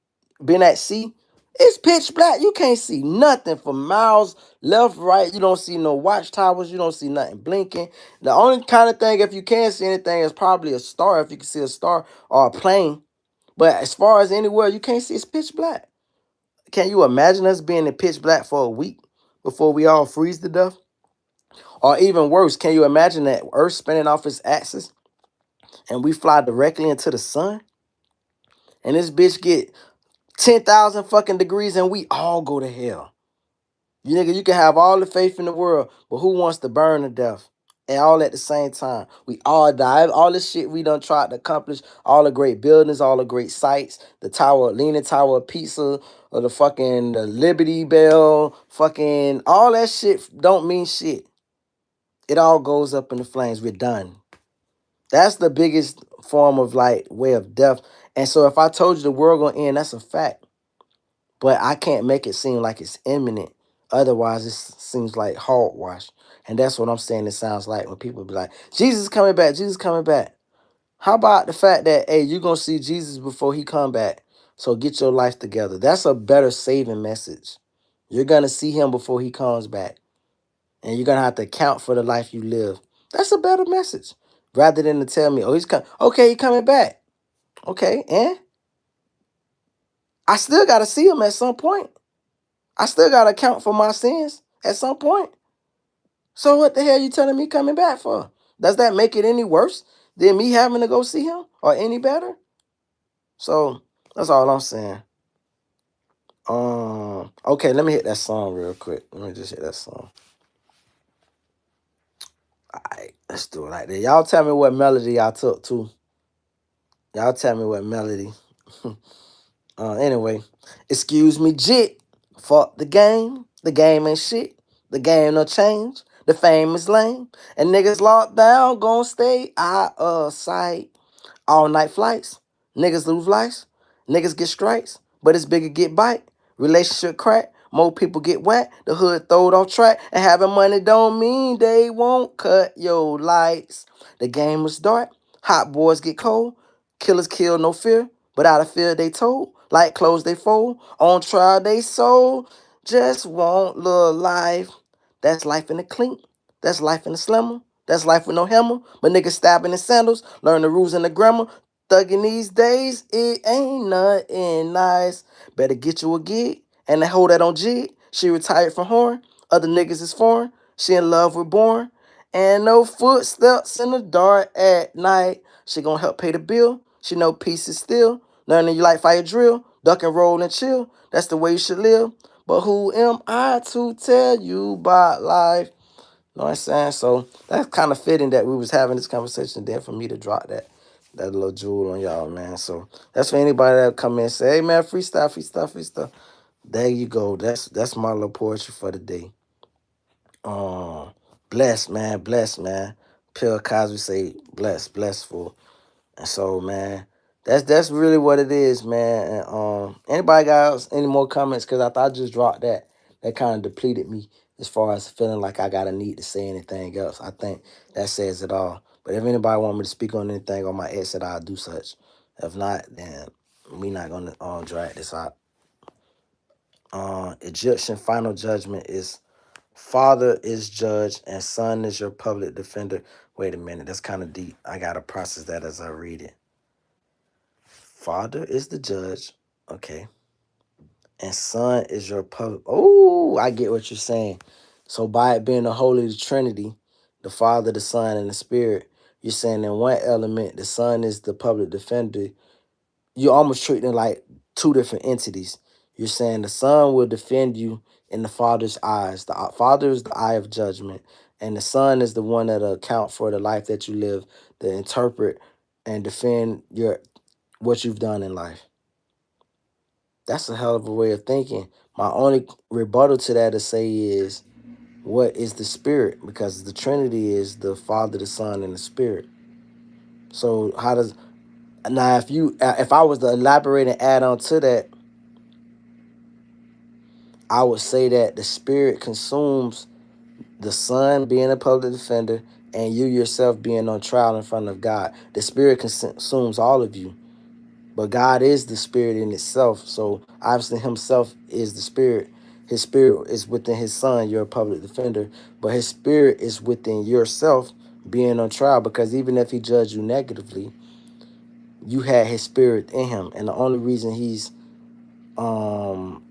been at sea? It's pitch black. You can't see nothing for miles left, right. You don't see no watchtowers. You don't see nothing blinking. The only kind of thing, if you can see anything, is probably a star, if you can see a star or a plane. But as far as anywhere, you can't see. It's pitch black. Can you imagine us being in pitch black for a week before we all freeze to death? Or even worse, can you imagine that Earth spinning off its axis and we fly directly into the sun? And this bitch get 10,000 fucking degrees and we all go to hell. You nigga, you can have all the faith in the world, but who wants to burn to death? And all at the same time. We all die. All this shit we done tried to accomplish, all the great buildings, all the great sites, the tower, Leaning Tower of Pisa, or the Liberty Bell, fucking all that shit don't mean shit. It all goes up in the flames. We're done. That's the biggest form of like way of death. And so if I told you the world gonna end, that's a fact. But I can't make it seem like it's imminent. Otherwise, it seems like hogwash. And that's what I'm saying it sounds like when people be like, Jesus is coming back, Jesus is coming back. How about the fact that, hey, you're going to see Jesus before he come back. So get your life together. That's a better saving message. You're going to see him before he comes back. And you're going to have to account for the life you live. That's a better message. Rather than to tell me, oh, he's coming. Okay, he's coming back. Okay, and I still got to see him at some point. I still got to account for my sins at some point. So what the hell you telling me coming back for? Does that make it any worse than me having to go see him or any better? So that's all I'm saying. Okay, let me hit that song real quick. Let me just hit that song. All right, let's do it like that. Y'all tell me what melody y'all took to. Y'all tell me what melody. Anyway, excuse me, jit. Fuck the game. The game ain't shit. The game no change. The fame is lame. And niggas locked down, gon' stay out of sight. All night flights. Niggas lose lives. Niggas get strikes. But it's bigger get bite. Relationship crack. More people get whacked. The hood throwed off track. And having money don't mean they won't cut your lights. The game was dark. Hot boys get cold. Killers kill no fear. But out of fear they told. Like clothes they fold. On trial they sold. Just want little life. That's life in the clink. That's life in the slimmer. That's life with no hammer. But niggas stabbing in sandals. Learn the rules and the grammar. Thugging these days, it ain't nothing nice. Better get you a gig and then hold that on jig. She retired from horn. Other niggas is foreign. She in love with born. And no footsteps in the dark at night. She gonna help pay the bill. She know peace is still. Learning you like fire drill. Duck and roll and chill. That's the way you should live. But who am I to tell you about life? Know what I'm saying? So that's kind of fitting that we was having this conversation there for me to drop that little jewel on y'all, man. So that's for anybody that come in and say, hey man, freestyle, freestyle, freestyle. There you go. That's my little poetry for the day. Um, blessed, man, blessed, man. Pill Cosby say blessed, blessful. And so, man, that's really what it is, man. And anybody got any more comments? Because I thought I just dropped that. That kind of depleted me as far as feeling like I got a need to say anything else. I think that says it all. But if anybody want me to speak on anything on my exit, I'll do such. If not, then we not gonna drag this out. Egyptian final judgment is Father is judge and Son is your public defender. Wait a minute, that's kind of deep. I gotta process that as I read it. Father is the judge, okay, and Son is your public. Oh, I get what you're saying. So by it being the Holy Trinity, the Father, the Son, and the Spirit, you're saying in one element, the Son is the public defender. You're almost treating it like two different entities. You're saying the Son will defend you in the Father's eyes. The Father is the eye of judgment, and the Son is the one that'll account for the life that you live, to interpret and defend your what you've done in life. That's a hell of a way of thinking. My only rebuttal to that to say is, what is the Spirit? Because the Trinity is the Father, the Son, and the Spirit. So how does now if I was to elaborate and add on to that, I would say that the Spirit consumes the Son being a public defender and you yourself being on trial in front of God. The Spirit consumes all of you. But God is the Spirit in itself. So obviously himself is the Spirit. His Spirit is within his Son, you're a public defender. But his Spirit is within yourself being on trial, because even if he judged you negatively, you had his Spirit in him. And the only reason he's um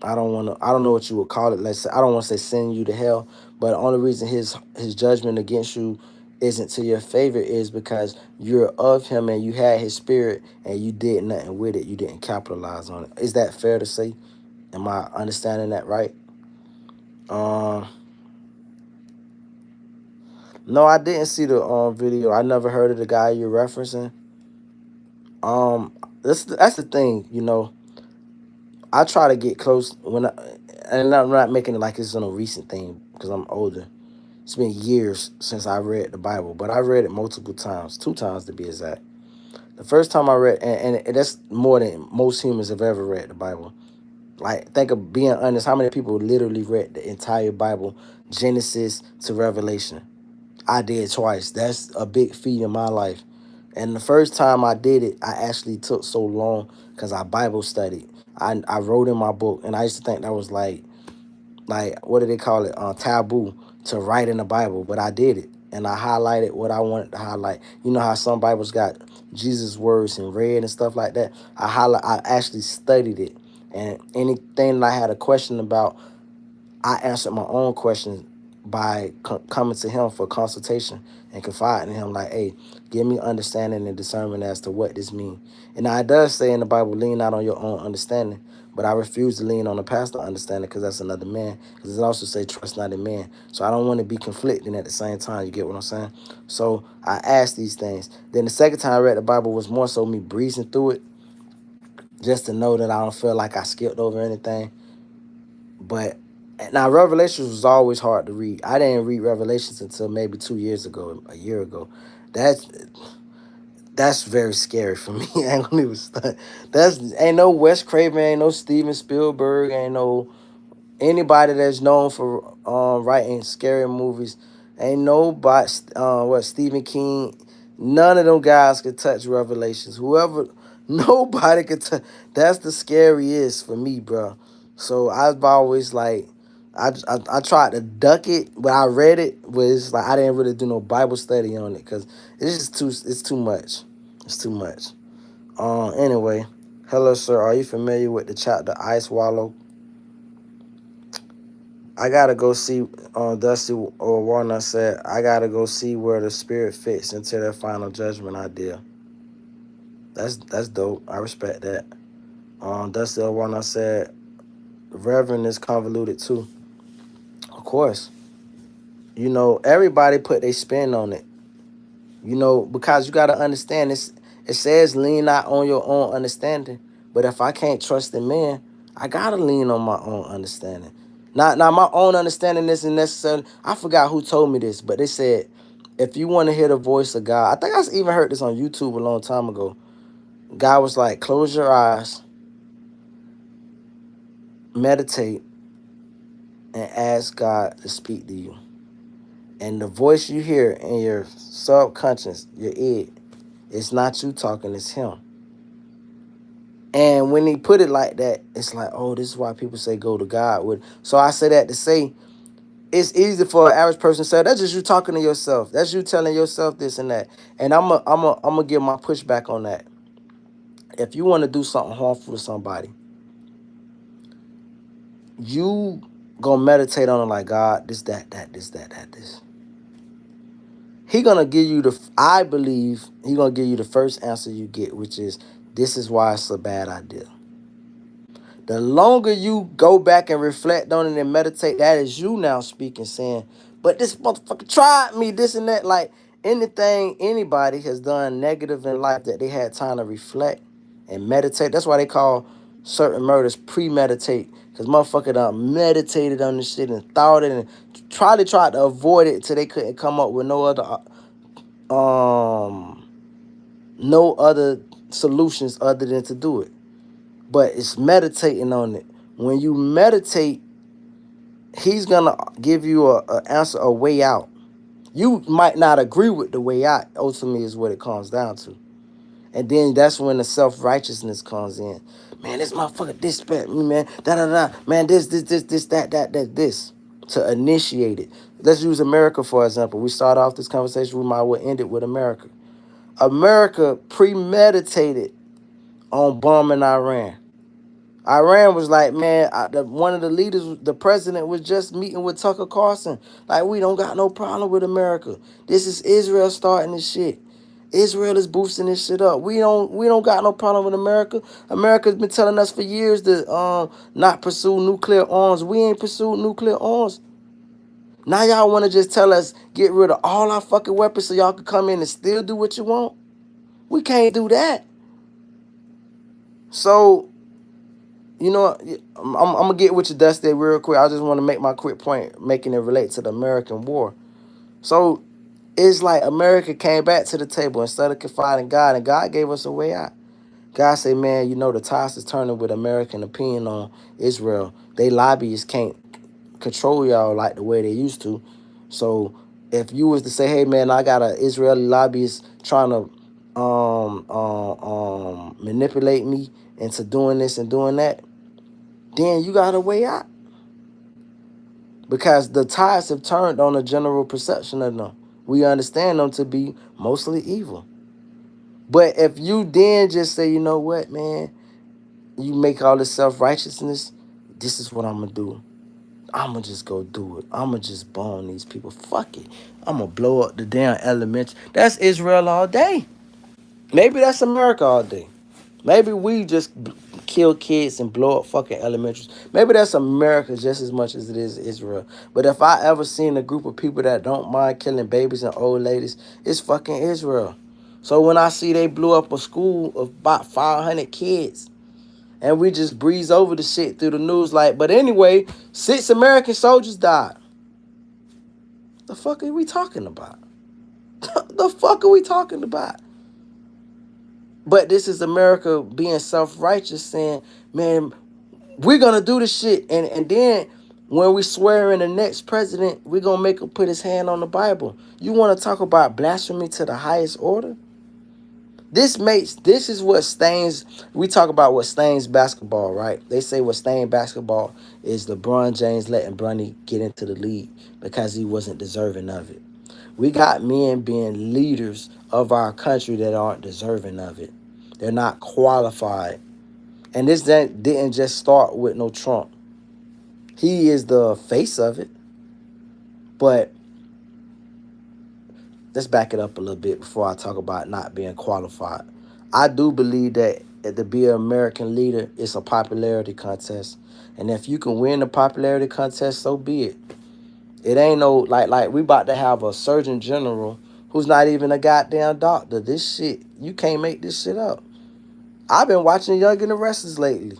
I don't know what you would call it. Let's say, I don't want to say send you to hell, but the only reason his judgment against you isn't to your favor is because you're of him and you had his Spirit and you did nothing with it. You didn't capitalize on it. Is that fair to say? Am I understanding that right? Um, no, I didn't see the video. I never heard of the guy you're referencing. Um, that's the thing, you know. I try to get close and I'm not making it like it's a recent thing because I'm older. It's been years since I read the Bible, but I read it multiple times, 2 times to be exact. The first time I read, and that's more than most humans have ever read the Bible. Like, think of being honest, how many people literally read the entire Bible, Genesis to Revelation? I did twice. That's a big feat in my life. And the first time I did it, I actually took so long because I Bible studied. I wrote in my book, and I used to think that was like what do they call it? Taboo to write in the Bible, but I did it, and I highlighted what I wanted to highlight. You know how some Bibles got Jesus' words in red and stuff like that. I actually studied it, and anything that I had a question about, I answered my own questions by coming to him for consultation and confiding in him, like, hey, give me understanding and discernment as to what this means. And now it does say in the Bible, lean not on your own understanding, but I refuse to lean on the pastor understanding because that's another man. Because it also say trust not in man. So I don't want to be conflicting at the same time. You get what I'm saying? So I asked these things. Then the second time I read the Bible was more so me breezing through it, just to know that I don't feel like I skipped over anything. But now Revelations was always hard to read. I didn't read Revelations until maybe 2 years ago, a year ago. That's that's very scary for me. I ain't gonna even stunt. That's ain't no Wes Craven, ain't no Steven Spielberg, ain't no anybody that's known for writing scary movies. Ain't nobody what Stephen King, none of them guys could touch Revelations. Whoever, nobody could touch. That's the scariest for me, bro. So I've always like I tried to duck it, but I read it, but it's like I didn't really do no Bible study on it because it's too much. It's too much. Anyway, hello sir, are you familiar with the chapter Ice Wallow? I gotta go see. Dusty or Warner said, I gotta go see where the Spirit fits into their final judgment idea. That's dope. I respect that. Dusty or Warner said, Reverend is convoluted too. Of course, you know everybody put their spin on it. You know, because you gotta understand this. It says lean not on your own understanding, but if I can't trust in man, I gotta lean on my own understanding. Now my own understanding isn't necessarily. I forgot who told me this, but they said if you want to hear the voice of God, I think I even heard this on YouTube a long time ago. God was like, close your eyes, meditate, and ask God to speak to you. And the voice you hear in your subconscious, your id, it's not you talking, it's him. And when he put it like that, it's like, oh, this is why people say go to God with. So I say that to say it's easy for an average person to say that's just you talking to yourself. That's you telling yourself this and that. And I'm gonna give my pushback on that. If you want to do something harmful to somebody, you gonna meditate on it like God, this, that, this. He gonna give you the. I believe he gonna give you the first answer you get, which is this is why it's a bad idea. The longer you go back and reflect on it and meditate, that is you now speaking, saying, but this motherfucker tried me, this and that. Like anything anybody has done negative in life that they had time to reflect and meditate. That's why they call certain murders premeditate. Because motherfucker done meditated on this shit and thought it and tried to avoid it till they couldn't come up with um no other solutions other than to do it. But it's meditating on it. When you meditate, he's gonna give you a answer, a way out. You might not agree with the way out. Ultimately, is what it comes down to. And then that's when the self-righteousness comes in. Man, this motherfucker disrespect me, man. Da da da. Man, this, this. To initiate it. Let's use America for example. We start off this conversation. We might well end it with America. America premeditated on bombing Iran. Iran was like, man, one of the leaders, the president, was just meeting with Tucker Carlson. Like, we don't got no problem with America. This is Israel starting this shit. Israel is boosting this shit up. We don't got no problem with America. America's been telling us for years to not pursue nuclear arms. We ain't pursued nuclear arms. Now y'all want to just tell us get rid of all our fucking weapons so y'all can come in and still do what you want? We can't do that. So, you know, I'm gonna get with you, Dusty, real quick. I just want to make my quick point, making it relate to the American war. So it's like America came back to the table instead of confiding in God, and God gave us a way out. God said, man, you know, the tides is turning with American opinion on Israel. They lobbyists can't control y'all like the way they used to. So if you was to say, hey, man, I got an Israeli lobbyist trying to manipulate me into doing this and doing that, then you got a way out. Because the tides have turned on the general perception of them. We understand them to be mostly evil. But if you then just say, you know what, man, you make all this self-righteousness, this is what I'm going to do. I'm going to just go do it. I'm going to just bomb these people. Fuck it. I'm going to blow up the damn elementary. That's Israel all day. Maybe that's America all day. Maybe we just kill kids and blow up fucking elementaries. Maybe that's America just as much as it is Israel. But if I ever seen a group of people that don't mind killing babies and old ladies, it's fucking Israel. So when I see they blew up a school of about 500 kids, and we just breeze over the shit through the news like, but anyway, 6 American soldiers died. The fuck are we talking about? The fuck are we talking about? But this is America being self-righteous, saying, man, we're going to do this shit. And then when we swear in the next president, we're going to make him put his hand on the Bible. You want to talk about blasphemy to the highest order? This is what stains, we talk about what stains basketball, right? They say what stains basketball is LeBron James letting Bronny get into the league because he wasn't deserving of it. We got men being leaders of our country that aren't deserving of it. They're not qualified. And this didn't just start with no Trump. He is the face of it. But let's back it up a little bit before I talk about not being qualified. I do believe that to be an American leader, it's a popularity contest. And if you can win the popularity contest, so be it. It ain't no, like we about to have a surgeon general who's not even a goddamn doctor. This shit, you can't make this shit up. I've been watching Young and the Restless lately.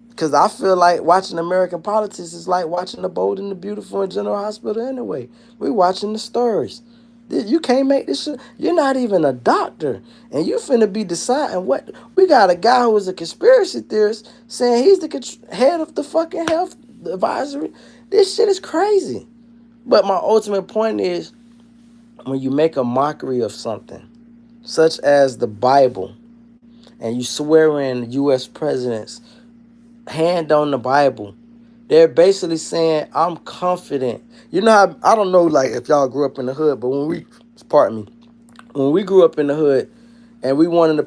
Because I feel like watching American politics is like watching The Bold and the Beautiful in General Hospital anyway. We watching the stories. You can't make this shit. You're not even a doctor. And you finna be deciding what. We got a guy who is a conspiracy theorist saying he's the head of the fucking health advisory. This shit is crazy. But my ultimate point is, when you make a mockery of something, such as the Bible, and you swear in U.S. presidents, hand on the Bible, they're basically saying, I'm confident. You know how, I don't know, like, if y'all grew up in the hood, but when we grew up in the hood, and we wanted to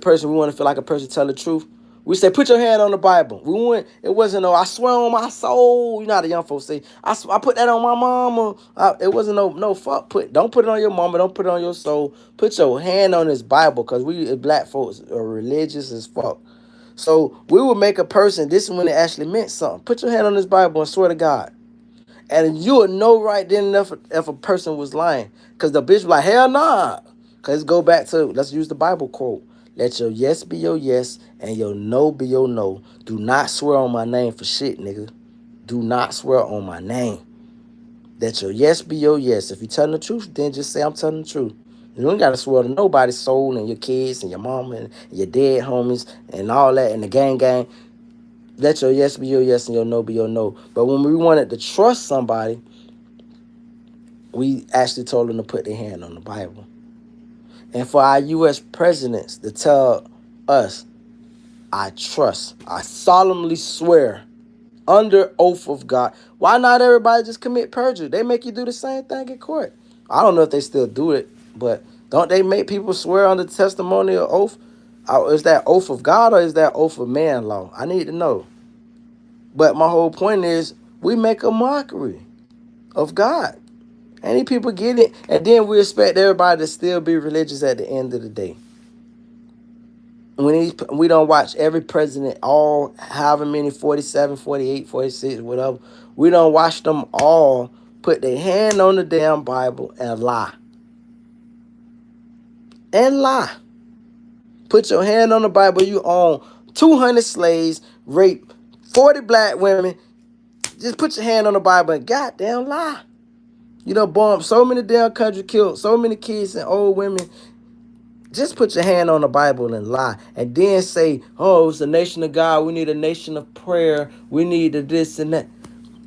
feel like a person tell the truth, We say, put your hand on the Bible. We went. It wasn't no. I swear on my soul. You know how the young folks say. I put that on my mama. It wasn't no fuck. Don't put it on your mama. Don't put it on your soul. Put your hand on this Bible, cause we black folks are religious as fuck. So we would make a person. This is when it actually meant something. Put your hand on this Bible and swear to God. And you would know right then enough if a person was lying. Because the bitch was like, hell nah. Because go back to, let's use the Bible quote. Let your yes be your yes and your no be your no. Do not swear on my name for shit, nigga. Do not swear on my name. Let your yes be your yes. If you're telling the truth, then just say I'm telling the truth. You don't got to swear to nobody's soul and your kids and your mama and your dead homies and all that and the gang. Let your yes be your yes and your no be your no. But when we wanted to trust somebody, we actually told them to put their hand on the Bible. And for our U.S. presidents to tell us, I trust, I solemnly swear, under oath of God. Why not everybody just commit perjury? They make you do the same thing in court. I don't know if they still do it, but don't they make people swear under testimonial oath? Is that oath of God or is that oath of man law? I need to know. But my whole point is, we make a mockery of God. Any people get it, and then we expect everybody to still be religious at the end of the day. We don't watch every president, all however many, 47, 48, 46, whatever. We don't watch them all put their hand on the damn Bible and lie. And lie. Put your hand on the Bible, you own 200 slaves, rape 40 black women. Just put your hand on the Bible and goddamn lie. You know, bombed so many damn countries, killed so many kids and old women. Just put your hand on the Bible and lie. And then say, oh, it's a nation of God. We need a nation of prayer. We need a this and that.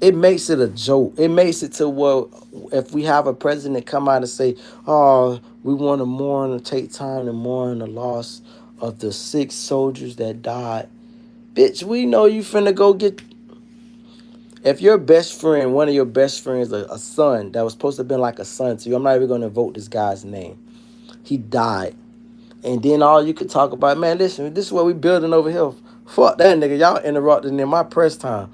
It makes it a joke. It makes it to where if we have a president come out and say, oh, we want to mourn and take time to mourn the loss of the 6 soldiers that died. Bitch, we know you finna go get... If your best friend, one of your best friends, a son that was supposed to have been like a son to you, I'm not even going to invoke this guy's name. He died. And then all you could talk about, man, listen, this is what we building over here. Fuck that nigga. Y'all interrupting in my press time.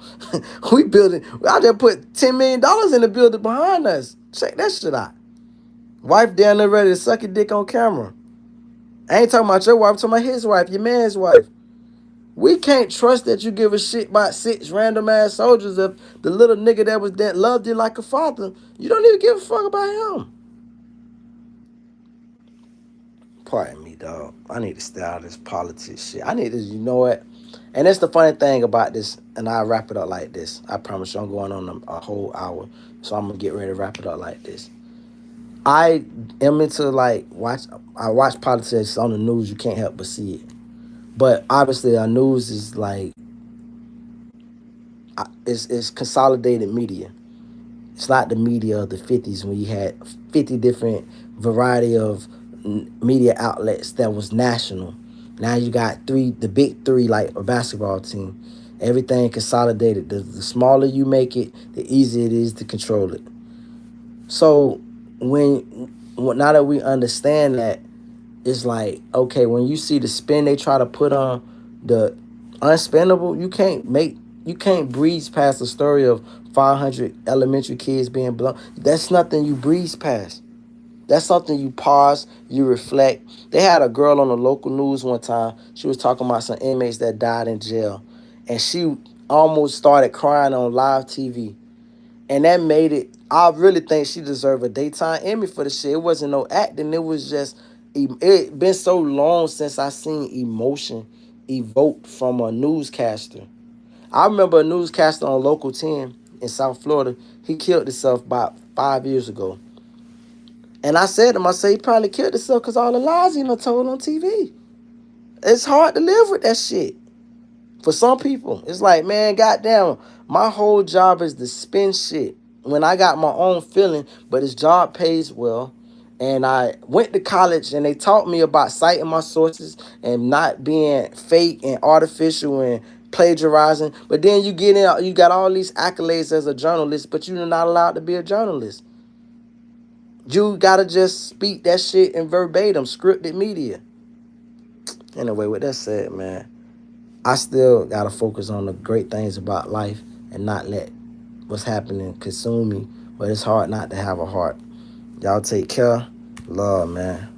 We building. I just put $10 million in the building behind us. Check that shit out. Wife down there ready to suck your dick on camera. I ain't talking about your wife. I'm talking about his wife, your man's wife. We can't trust that you give a shit about 6 random ass soldiers if the little nigga that loved you like a father, you don't even give a fuck about him. Pardon me, dog. I need to stay out of this politics shit. I need to, you know what? And that's the funny thing about this, and I'll wrap it up like this. I promise you I'm going on a whole hour, so I'm going to get ready to wrap it up like this. I am into, like, I watch politics on the news. You can't help but see it. But obviously our news is like, it's consolidated media. It's not the media of the 50s when you had 50 different variety of media outlets that was national. Now you got the big 3 like a basketball team. Everything consolidated. The smaller you make it, the easier it is to control it. So now that we understand that, it's like, okay, when you see the spin they try to put on the unspendable, you can't breeze past the story of 500 elementary kids being blown. That's nothing you breeze past. That's something you pause, you reflect. They had a girl on the local news one time. She was talking about some inmates that died in jail. And she almost started crying on live TV. And that made it, I really think she deserved a daytime Emmy for the shit. It wasn't no acting. It was just, it been so long since I seen emotion evoked from a newscaster. I remember a newscaster on Local 10 in South Florida. He killed himself about 5 years ago. And I said to him, I said, he probably killed himself because all the lies he done told on TV. It's hard to live with that shit. For some people, it's like, man, goddamn, my whole job is to spin shit when I got my own feeling, but his job pays well. And I went to college and they taught me about citing my sources and not being fake and artificial and plagiarizing. But then you get in, you got all these accolades as a journalist, but you're not allowed to be a journalist. You gotta just speak that shit in verbatim, scripted media. Anyway, with that said, man, I still gotta focus on the great things about life and not let what's happening consume me. But it's hard not to have a heart. Y'all take care. Love, man.